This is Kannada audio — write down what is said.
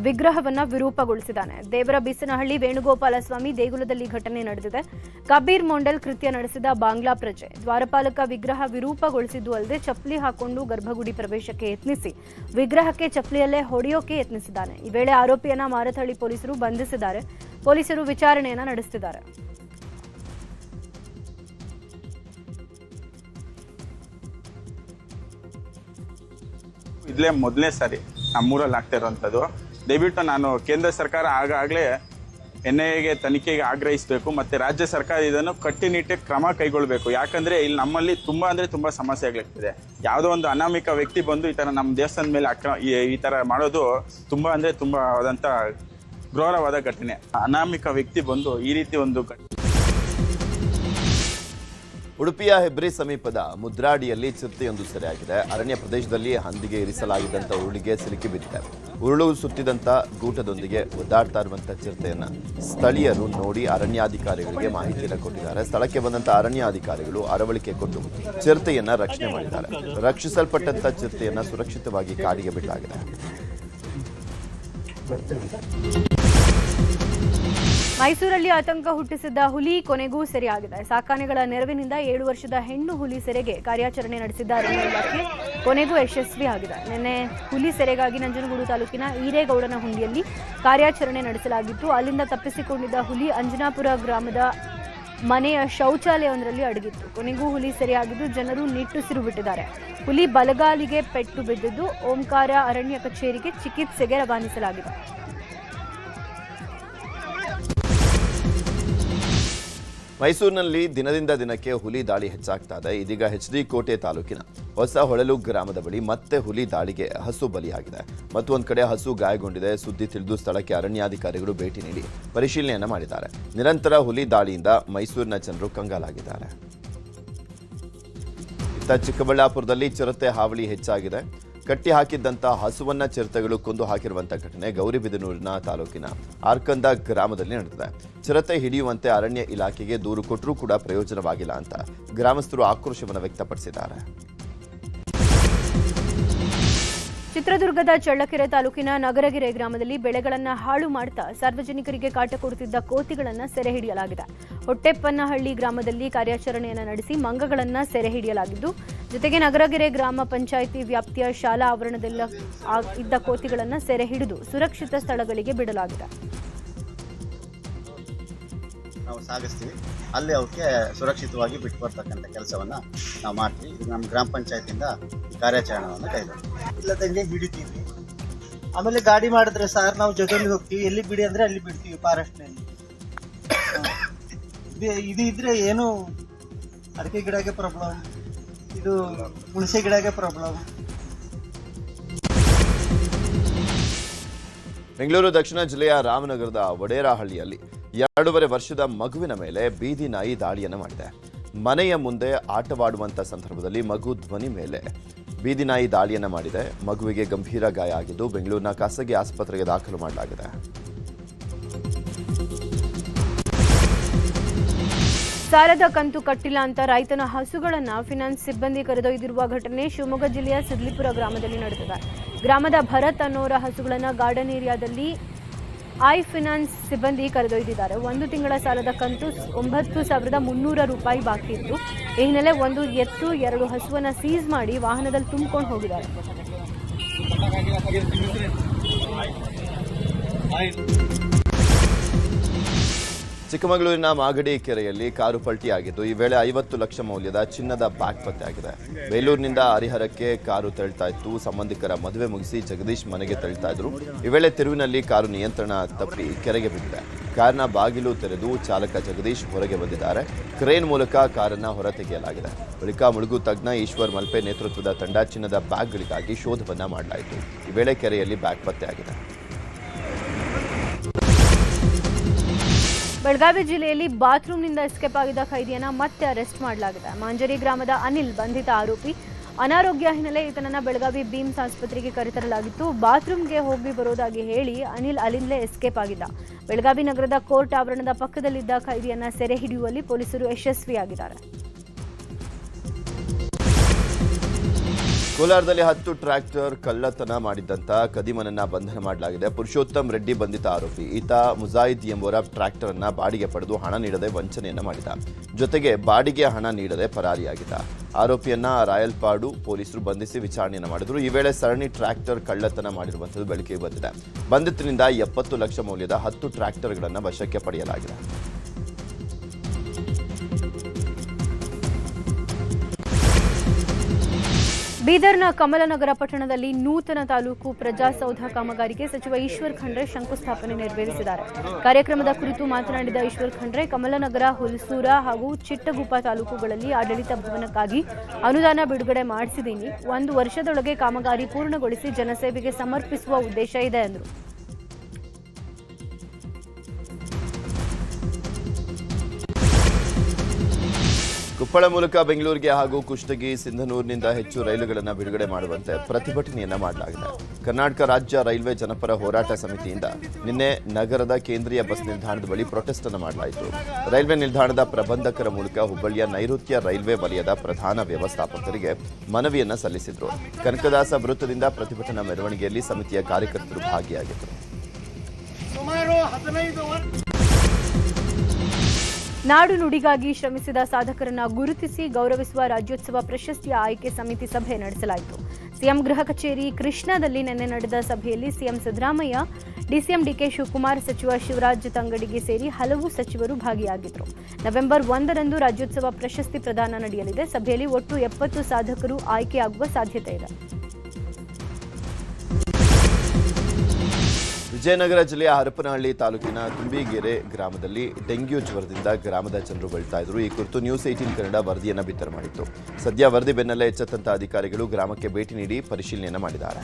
ವಿಗ್ರಹವನ್ನ ವಿರೂಪಗೊಳಿಸಿದ್ದಾನೆ. ದೇವರ ಬೀಸನಹಳ್ಳಿ ವೇಣುಗೋಪಾಲ ಸ್ವಾಮಿ ದೇಗುಲದಲ್ಲಿ ಘಟನೆ ನಡೆದಿದೆ. ಕಬೀರ್ ಮೊಂಡಲ್ ಕೃತ್ಯ ನಡೆಸಿದ ಬಾಂಗ್ಲಾ ಪ್ರಜೆ ದ್ವಾರಪಾಲಕ ವಿಗ್ರಹ ವಿರೂಪಗೊಳಿಸಿದ್ದು ಅಲ್ಲದೆ ಚಪ್ಪಲಿ ಹಾಕೊಂಡು ಗರ್ಭಗುಡಿ ಪ್ರವೇಶಕ್ಕೆ ಯತ್ನಿಸಿ ವಿಗ್ರಹಕ್ಕೆ ಚಪ್ಪಲಿಯಲ್ಲೇ ಹೊಡೆಯೋಕೆ ಯತ್ನಿಸಿದ್ದಾನೆ. ಈ ವೇಳೆ ಆರೋಪಿಯನ್ನ ಮಾರತಹಳ್ಳಿ ಪೊಲೀಸರು ಬಂಧಿಸಿದ್ದಾರೆ. ಪೊಲೀಸರು ವಿಚಾರಣೆಯನ್ನ ನಡೆಸುತ್ತಿದ್ದಾರೆ. ಇದ್ಲೇ ಮೊದಲನೇ ಸಾರಿ ನಮ್ಮೂರಲ್ಲಿ ಆಗ್ತಾ ಇರೋಂಥದ್ದು. ದಯವಿಟ್ಟು ನಾನು ಕೇಂದ್ರ ಸರ್ಕಾರ ಆಗಾಗಲೇ NIAಗೆ ತನಿಖೆಗೆ ಆಗ್ರಹಿಸಬೇಕು ಮತ್ತು ರಾಜ್ಯ ಸರ್ಕಾರ ಇದನ್ನು ಕಟ್ಟುನಿಟ್ಟಾಗಿ ಕ್ರಮ ಕೈಗೊಳ್ಳಬೇಕು. ಯಾಕಂದರೆ ಇಲ್ಲಿ ನಮ್ಮಲ್ಲಿ ತುಂಬ ಸಮಸ್ಯೆ ಆಗ್ಲಿಕ್ತಿದೆ. ಯಾವುದೋ ಒಂದು ಅನಾಮಿಕ ವ್ಯಕ್ತಿ ಬಂದು ಈ ಥರ ನಮ್ಮ ದೇವಸ್ಥಾನದ ಮೇಲೆ ಈ ಥರ ಮಾಡೋದು ತುಂಬ ಆದಂಥ ಘೋರವಾದ ಘಟನೆ. ಅನಾಮಿಕ ವ್ಯಕ್ತಿ ಬಂದು ಈ ರೀತಿ ಒಂದು ಉಡುಪಿಯ ಹೆಬ್ರಿ ಸಮೀಪದ ಮುದ್ರಾಡಿಯಲ್ಲಿ ಚಿರತೆಯೊಂದು ಸೆರೆಯಾಗಿದೆ. ಅರಣ್ಯ ಪ್ರದೇಶದಲ್ಲಿ ಹಂದಿಗೆ ಇರಿಸಲಾಗಿದ್ದಂಥ ಉರುಳಿಗೆ ಸಿಲುಕಿ ಬಿದ್ದಿದೆ. ಉರುಳು ಸುತ್ತಿದಂಥ ಗೂಟದೊಂದಿಗೆ ಒದ್ದಾಡ್ತಾ ಇರುವಂತಹ ಚಿರತೆಯನ್ನ ಸ್ಥಳೀಯರು ನೋಡಿ ಅರಣ್ಯಾಧಿಕಾರಿಗಳಿಗೆ ಮಾಹಿತಿಯನ್ನು ಕೊಟ್ಟಿದ್ದಾರೆ. ಸ್ಥಳಕ್ಕೆ ಬಂದಂಥ ಅರಣ್ಯಾಧಿಕಾರಿಗಳು ಅರವಳಿಕೆ ಕೊಟ್ಟು ಚಿರತೆಯನ್ನ ರಕ್ಷಣೆ ಮಾಡಿದ್ದಾರೆ. ರಕ್ಷಿಸಲ್ಪಟ್ಟಂತ ಚಿರತೆಯನ್ನ ಸುರಕ್ಷಿತವಾಗಿ ಕಾಡಿಗೆ ಬಿಡಲಾಗಿದೆ. ಮೈಸೂರಲ್ಲಿ ಆತಂಕ ಹುಟ್ಟಿಸಿದ್ದ ಹುಲಿ ಕೊನೆಗೂ ಸೆರೆಯಾಗಿದೆ. ಸಾಕಾನೆಗಳ ನೆರವಿನಿಂದ 7 ವರ್ಷದ ಹೆಣ್ಣು ಹುಲಿ ಸೆರೆಗೆ ಕಾರ್ಯಾಚರಣೆ ನಡೆಸಿದ್ದ ಅರಣ್ಯ ಇಲಾಖೆ ಕೊನೆಗೂ ಯಶಸ್ವಿಯಾಗಿದೆ. ನಿನ್ನೆ ಹುಲಿ ಸೆರೆಗಾಗಿ ನಂಜನಗೂಡು ತಾಲೂಕಿನ ಈರೇಗೌಡನ ಹುಂಡಿಯಲ್ಲಿ ಕಾರ್ಯಾಚರಣೆ ನಡೆಸಲಾಗಿತ್ತು. ಅಲ್ಲಿಂದ ತಪ್ಪಿಸಿಕೊಂಡಿದ್ದ ಹುಲಿ ಅಂಜನಾಪುರ ಗ್ರಾಮದ ಮನೆಯ ಶೌಚಾಲಯವೊಂದರಲ್ಲಿ ಅಡಗಿತ್ತು. ಕೊನೆಗೂ ಹುಲಿ ಸೆರೆಯಾಗಿದ್ದು ಜನರು ನಿಟ್ಟುಸಿರು ಬಿಟ್ಟಿದ್ದಾರೆ. ಹುಲಿ ಬಲಗಾಲಿಗೆ ಪೆಟ್ಟು ಬಿದ್ದಿದ್ದು ಓಂಕಾರ ಅರಣ್ಯ ಕಚೇರಿಗೆ ಚಿಕಿತ್ಸೆಗೆ ರವಾನಿಸಲಾಗಿದೆ. ಮೈಸೂರಿನಲ್ಲಿ ದಿನದಿಂದ ದಿನಕ್ಕೆ ಹುಲಿ ದಾಳಿ ಹೆಚ್ಚಾಗ್ತಾ ಇದೆ. ಇದೀಗ HD ಕೋಟೆ ತಾಲೂಕಿನ ಹೊಸ ಹೊಳಲು ಗ್ರಾಮದ ಬಳಿ ಮತ್ತೆ ಹುಲಿ ದಾಳಿಗೆ ಹಸು ಬಲಿಯಾಗಿದೆ. ಮತ್ತು ಒಂದು ಕಡೆ ಹಸು ಗಾಯಗೊಂಡಿದೆ. ಸುದ್ದಿ ತಿಳಿದು ಸ್ಥಳಕ್ಕೆ ಅರಣ್ಯಾಧಿಕಾರಿಗಳು ಭೇಟಿ ನೀಡಿ ಪರಿಶೀಲನೆಯನ್ನ ಮಾಡಿದ್ದಾರೆ. ನಿರಂತರ ಹುಲಿ ದಾಳಿಯಿಂದ ಮೈಸೂರಿನ ಜನರು ಕಂಗಾಲಾಗಿದ್ದಾರೆ. ಇತ್ತ ಚಿಕ್ಕಬಳ್ಳಾಪುರದಲ್ಲಿ ಚಿರತೆ ಹಾವಳಿ ಹೆಚ್ಚಾಗಿದೆ. ಕಟ್ಟಿ ಹಾಕಿದ್ದಂಥ ಹಸುವನ್ನ ಚಿರತೆಗಳು ಕೊಂದು ಹಾಕಿರುವಂತಹ ಘಟನೆ ಗೌರಿಬಿದನೂರಿನ ತಾಲೂಕಿನ ಆರ್ಕಂದ ಗ್ರಾಮದಲ್ಲಿ ನಡೆದಿದೆ. ಚಿರತೆ ಹಿಡಿಯುವಂತೆ ಅರಣ್ಯ ಇಲಾಖೆಗೆ ದೂರು ಕೊಟ್ಟರೂ ಕೂಡ ಪ್ರಯೋಜನವಾಗಿಲ್ಲ ಅಂತ ಗ್ರಾಮಸ್ಥರು ಆಕ್ರೋಶವನ್ನು ವ್ಯಕ್ತಪಡಿಸಿದ್ದಾರೆ. ಚಿತ್ರದುರ್ಗದ ಚಳ್ಳಕೆರೆ ತಾಲೂಕಿನ ನಗರಗೆರೆ ಗ್ರಾಮದಲ್ಲಿ ಬೆಳೆಗಳನ್ನು ಹಾಳು ಮಾಡ್ತಾ ಸಾರ್ವಜನಿಕರಿಗೆ ಕಾಟ ಕೊಡುತ್ತಿದ್ದ ಕೋತಿಗಳನ್ನು ಸೆರೆ ಹಿಡಿಯಲಾಗಿದೆ. ಹೊಟ್ಟೆಪ್ಪನಹಳ್ಳಿ ಗ್ರಾಮದಲ್ಲಿ ಕಾರ್ಯಾಚರಣೆಯನ್ನು ನಡೆಸಿ ಮಂಗಗಳನ್ನು ಸೆರೆ ಹಿಡಿಯಲಾಗಿದ್ದು, ಜೊತೆಗೆ ನಗರಗೆರೆ ಗ್ರಾಮ ಪಂಚಾಯಿತಿ ವ್ಯಾಪ್ತಿಯ ಶಾಲಾ ಆವರಣದಲ್ಲಿ ಇದ್ದ ಕೋತಿಗಳನ್ನು ಸೆರೆ ಹಿಡಿದು ಸುರಕ್ಷಿತ ಸ್ಥಳಗಳಿಗೆ ಬಿಡಲಾಗಿದೆ. ನಾವು ಸಾಗಿಸ್ತೀವಿ, ಅಲ್ಲಿ ಅವಕ್ಕೆ ಸುರಕ್ಷಿತವಾಗಿ ಬಿಟ್ಟು ಬರ್ತಕ್ಕಂಥ ಕೆಲಸವನ್ನ ನಾವು ಮಾಡ್ತೀವಿ. ಇದು ನಮ್ಮ ಗ್ರಾಮ ಪಂಚಾಯತಿಯಿಂದ ಕಾರ್ಯಾಚರಣೆಯನ್ನು ಕೈಗೊಳ್ತೀವಿ. ಇಲ್ಲದಂಗೆ ಹಿಡಿತೀವಿ. ಆಮೇಲೆ ಗಾಡಿ ಮಾಡಿದ್ರೆ ಸರ್ ನಾವು ಜೊತೆಲಿ ಹೋಗ್ತೀವಿ. ಎಲ್ಲಿ ಬಿಡಿ ಅಂದ್ರೆ ಅಲ್ಲಿ ಬಿಡ್ತೀವಿ. ಫಾರೆಸ್ಟ್ನಲ್ಲಿ ಇದು ಇದ್ರೆ ಏನು ಅಡಿಕೆ ಗಿಡಕ್ಕೆ ಪ್ರಾಬ್ಲಮ್, ಇದು ಹುಣಸೆ ಗಿಡಕ್ಕೆ ಪ್ರಾಬ್ಲಮ್. ಬೆಂಗಳೂರು ದಕ್ಷಿಣ ಜಿಲ್ಲೆಯ ರಾಮನಗರದ ವಡೇರಹಳ್ಳಿಯಲ್ಲಿ 2.5 ವರ್ಷದ ಮಗುವಿನ ಮೇಲೆ ಬೀದಿ ನಾಯಿ ದಾಳಿಯನ್ನು ಮಾಡಿದೆ. ಮನೆಯ ಮುಂದೆ ಆಟವಾಡುವಂಥ ಸಂದರ್ಭದಲ್ಲಿ ಮಗು ಧ್ವನಿ ಮೇಲೆ ಬೀದಿ ನಾಯಿ ದಾಳಿಯನ್ನು ಮಾಡಿದೆ. ಮಗುವಿಗೆ ಗಂಭೀರ ಗಾಯ ಆಗಿದ್ದು ಬೆಂಗಳೂರಿನ ಖಾಸಗಿ ಆಸ್ಪತ್ರೆಗೆ ದಾಖಲು ಮಾಡಲಾಗಿದೆ. ಸಾಲದ ಕಂತು ಕಟ್ಟಿಲ್ಲ ಅಂತ ರೈತನ ಹಸುಗಳನ್ನು ಫಿನಾನ್ಸ್ ಸಿಬ್ಬಂದಿ ಕರೆದೊಯ್ದಿರುವ ಘಟನೆ ಶಿವಮೊಗ್ಗ ಜಿಲ್ಲೆಯ ಸಿದ್ಲಿಪುರ ಗ್ರಾಮದಲ್ಲಿ ನಡೆದಿದೆ. ಗ್ರಾಮದ ಭರತ್ ಅನ್ನೋರ ಹಸುಗಳನ್ನು ಗಾರ್ಡನ್ ಏರಿಯಾದಲ್ಲಿ ಫಿನಾನ್ಸ್ ಸಿಬ್ಬಂದಿ ಕರೆದೊಯ್ದಿದ್ದಾರೆ. 1 ತಿಂಗಳ ಸಾಲದ ಕಂತು 9,300 ರೂಪಾಯಿ ಬಾಕಿ ಇತ್ತು. ಈ ಹಿನ್ನೆಲೆ 1 ಎತ್ತು 2 ಹಸುವನ್ನು ಸೀಸ್ ಮಾಡಿ ವಾಹನದಲ್ಲಿ ತುಂಬಿಕೊಂಡು ಹೋಗಿದ್ದಾರೆ. ಚಿಕ್ಕಮಗಳೂರಿನ ಮಾಗಡಿ ಕೆರೆಯಲ್ಲಿ ಕಾರು ಪಲ್ಟಿಯಾಗಿದ್ದು ಈ ವೇಳೆ 50 ಲಕ್ಷ ಮೌಲ್ಯದ ಚಿನ್ನದ ಬ್ಯಾಗ್ ಪತ್ತೆಯಾಗಿದೆ. ಬೇಲೂರಿನಿಂದ ಹರಿಹರಕ್ಕೆ ಕಾರು ತೆರಳ್ತಾ ಇತ್ತು. ಸಂಬಂಧಿಕರ ಮದುವೆ ಮುಗಿಸಿ ಜಗದೀಶ್ ಮನೆಗೆ ತೆರಳ್ತಾ ಇದ್ರು. ಈ ವೇಳೆ ತಿರುವಿನಲ್ಲಿ ಕಾರು ನಿಯಂತ್ರಣ ತಪ್ಪಿ ಕೆರೆಗೆ ಬಿದ್ದಿದೆ. ಕಾರಿನ ಬಾಗಿಲು ತೆರೆದು ಚಾಲಕ ಜಗದೀಶ್ ಹೊರಗೆ ಬಂದಿದ್ದಾರೆ. ಕ್ರೇನ್ ಮೂಲಕ ಕಾರನ್ನು ಹೊರತೆಗೆಯಲಾಗಿದೆ. ಬಳಿಕ ಮುಳುಗು ತಜ್ಞ ಈಶ್ವರ್ ಮಲ್ಪೆ ನೇತೃತ್ವದ ತಂಡ ಚಿನ್ನದ ಬ್ಯಾಗ್ಗಳಿಗಾಗಿ ಶೋಧವನ್ನ ಮಾಡಲಾಯಿತು. ಈ ವೇಳೆ ಕೆರೆಯಲ್ಲಿ ಬ್ಯಾಗ್ ಪತ್ತೆಯಾಗಿದೆ. ಬೆಳಗಾವಿ ಜಿಲ್ಲೆಯಲ್ಲಿ ಬಾತ್ರೂಮ್ನಿಂದ ಎಸ್ಕೇಪ್ ಆಗಿದ್ದ ಖೈದಿಯನ್ನ ಮತ್ತೆ ಅರೆಸ್ಟ್ ಮಾಡಲಾಗಿದೆ. ಮಾಂಜರಿ ಗ್ರಾಮದ ಅನಿಲ್ ಬಂಧಿತ ಆರೋಪಿ. ಅನಾರೋಗ್ಯ ಹಿನ್ನೆಲೆ ಈತನನ್ನ ಬೆಳಗಾವಿ ಬೀಮ್ಸ್ ಆಸ್ಪತ್ರೆಗೆ ಕರೆತರಲಾಗಿತ್ತು. ಬಾತ್ರೂಮ್ಗೆ ಹೋಗಿ ಬರೋದಾಗಿ ಹೇಳಿ ಅನಿಲ್ ಅಲ್ಲಿಂದಲೇ ಎಸ್ಕೇಪ್ ಆಗಿದ್ದ. ಬೆಳಗಾವಿ ನಗರದ ಕೋರ್ಟ್ ಆವರಣದ ಪಕ್ಕದಲ್ಲಿದ್ದ ಖೈದಿಯನ್ನ ಸೆರೆ ಹಿಡಿಯುವಲ್ಲಿ ಪೊಲೀಸರು ಯಶಸ್ವಿಯಾಗಿದ್ದಾರೆ. ಕೋಲಾರದಲ್ಲಿ 10 ಟ್ರ್ಯಾಕ್ಟರ್ ಕಳ್ಳತನ ಮಾಡಿದ್ದಂತ ಕದಿಮನನ್ನ ಬಂಧನ ಮಾಡಲಾಗಿದೆ. ಪುರುಷೋತ್ತಮ್ ರೆಡ್ಡಿ ಬಂಧಿತ ಆರೋಪಿ. ಈತ ಮುಜಾಯಿದ್ ಎಂಬುವರ ಟ್ರ್ಯಾಕ್ಟರ್ ಅನ್ನ ಬಾಡಿಗೆ ಪಡೆದು ಹಣ ನೀಡದೆ ವಂಚನೆಯನ್ನ ಮಾಡಿದ. ಜೊತೆಗೆ ಬಾಡಿಗೆ ಹಣ ನೀಡದೆ ಪರಾರಿಯಾಗಿದ್ದ. ಆರೋಪಿಯನ್ನ ರಾಯಲ್ಪಾಡು ಪೊಲೀಸರು ಬಂಧಿಸಿ ವಿಚಾರಣೆಯನ್ನ ಮಾಡಿದ್ರು. ಈ ವೇಳೆ ಸರಣಿ ಟ್ರ್ಯಾಕ್ಟರ್ ಕಳ್ಳತನ ಮಾಡಿರುವಂತದ್ದು ಬೆಳಕಿಗೆ ಬಂದಿದೆ. ಬಂಧಿತನಿಂದ 70 ಲಕ್ಷ ಮೌಲ್ಯದ 10 ಟ್ರ್ಯಾಕ್ಟರ್ಗಳನ್ನು ವಶಕ್ಕೆ ಪಡೆಯಲಾಗಿದೆ. ಬೀದರ್ನ ಕಮಲನಗರ ಪಟ್ಟಣದಲ್ಲಿ ನೂತನ ತಾಲೂಕು ಪ್ರಜಾಸೌಧ ಕಾಮಗಾರಿಗೆ ಸಚಿವ ಈಶ್ವರ್ ಖಂಡ್ರೆ ಶಂಕುಸ್ಥಾಪನೆ ನೆರವೇರಿಸಿದ್ದಾರೆ. ಕಾರ್ಯಕ್ರಮದ ಕುರಿತು ಮಾತನಾಡಿದ ಈಶ್ವರ್ ಖಂಡ್ರೆ, ಕಮಲನಗರ, ಹುಲ್ಸೂರ ಹಾಗೂ ಚಿಟ್ಟಗುಪ್ಪ ತಾಲೂಕುಗಳಲ್ಲಿ ಆಡಳಿತ ಭವನಕ್ಕಾಗಿ ಅನುದಾನ ಬಿಡುಗಡೆ ಮಾಡಿಸಿದ್ದೀನಿ. 1 ವರ್ಷದೊಳಗೆ ಕಾಮಗಾರಿ ಪೂರ್ಣಗೊಳಿಸಿ ಜನಸೇವೆಗೆ ಸಮರ್ಪಿಸುವ ಉದ್ದೇಶ ಇದೆ ಎಂದರು. ಕೊಪ್ಪಳ ಮೂಲಕ ಬೆಂಗಳೂರಿಗೆ ಹಾಗೂ ಕುಷ್ಟಗಿ, ಸಿಂಧನೂರಿನಿಂದ ಹೆಚ್ಚು ರೈಲುಗಳನ್ನು ಬಿಡುಗಡೆ ಮಾಡುವಂತೆ ಪ್ರತಿಭಟನೆಯನ್ನ ಮಾಡಲಾಗಿದೆ. ಕರ್ನಾಟಕ ರಾಜ್ಯ ರೈಲ್ವೆ ಜನಪರ ಹೋರಾಟ ಸಮಿತಿಯಿಂದ ನಿನ್ನೆ ನಗರದ ಕೇಂದ್ರೀಯ ಬಸ್ ನಿಲ್ದಾಣದ ಬಳಿ ಪ್ರೊಟೆಸ್ಟ್ ಅನ್ನು ಮಾಡಲಾಯಿತು. ರೈಲ್ವೆ ನಿಲ್ದಾಣದ ಪ್ರಬಂಧಕರ ಮೂಲಕ ಹುಬ್ಬಳ್ಳಿಯ ನೈಋತ್ಯ ರೈಲ್ವೆ ವಲಯದ ಪ್ರಧಾನ ವ್ಯವಸ್ಥಾಪಕರಿಗೆ ಮನವಿಯನ್ನ ಸಲ್ಲಿಸಿದ್ರು. ಕನಕದಾಸ ವೃತ್ತದಿಂದ ಪ್ರತಿಭಟನಾ ಮೆರವಣಿಗೆಯಲ್ಲಿ ಸಮಿತಿಯ ಕಾರ್ಯಕರ್ತರು ಭಾಗಿಯಾಗಿದ್ದರು. ನಾಡು ನುಡಿಗಾಗಿ ಶ್ರಮಿಸಿದ ಸಾಧಕರನ್ನ ಗುರುತಿಸಿ ಗೌರವಿಸುವ ರಾಜ್ಯೋತ್ಸವ ಪ್ರಶಸ್ತಿಯ ಆಯ್ಕೆ ಸಮಿತಿ ಸಭೆ ನಡೆಸಲಾಯಿತು. ಸಿಎಂ ಗೃಹ ಕಚೇರಿ ಕೃಷ್ಣಾದಲ್ಲಿ ನಿನ್ನೆ ನಡೆದ ಸಭೆಯಲ್ಲಿ CM Siddaramaiah, DCM DK Shivakumar, ಸಚಿವ ಶಿವರಾಜ್ ತಂಗಡಿಗೆ ಸೇರಿ ಹಲವು ಸಚಿವರು ಭಾಗಿಯಾಗಿದ್ದರು. ನವೆಂಬರ್ 1ರಂದು ರಾಜ್ಯೋತ್ಸವ ಪ್ರಶಸ್ತಿ ಪ್ರದಾನ ನಡೆಯಲಿದೆ. ಸಭೆಯಲ್ಲಿ ಒಟ್ಟು 70 ಸಾಧಕರು ಆಯ್ಕೆಯಾಗುವ ಸಾಧ್ಯತೆ ಇದೆ. ವಿಜಯನಗರ ಜಿಲ್ಲೆಯ ಹರಪನಹಳ್ಳಿ ತಾಲೂಕಿನ ತುಂಬಿಗೆರೆ ಗ್ರಾಮದಲ್ಲಿ ಡೆಂಗ್ಯೂ ಜ್ವರದಿಂದ ಗ್ರಾಮದ ಜನರು ಬಳಲ್ತಾ ಇದ್ರು. ಈ ಕುರಿತು ನ್ಯೂಸ್ 18 ಕನ್ನಡ ವರದಿಯನ್ನು ಬಿತ್ತರ ಮಾಡಿತ್ತು. ಸದ್ಯ ವರದಿ ಬೆನ್ನಲ್ಲೇ ಎಚ್ಚೆತ್ತಂತ ಅಧಿಕಾರಿಗಳು ಗ್ರಾಮಕ್ಕೆ ಭೇಟಿ ನೀಡಿ ಪರಿಶೀಲನೆಯನ್ನು ಮಾಡಿದ್ದಾರೆ.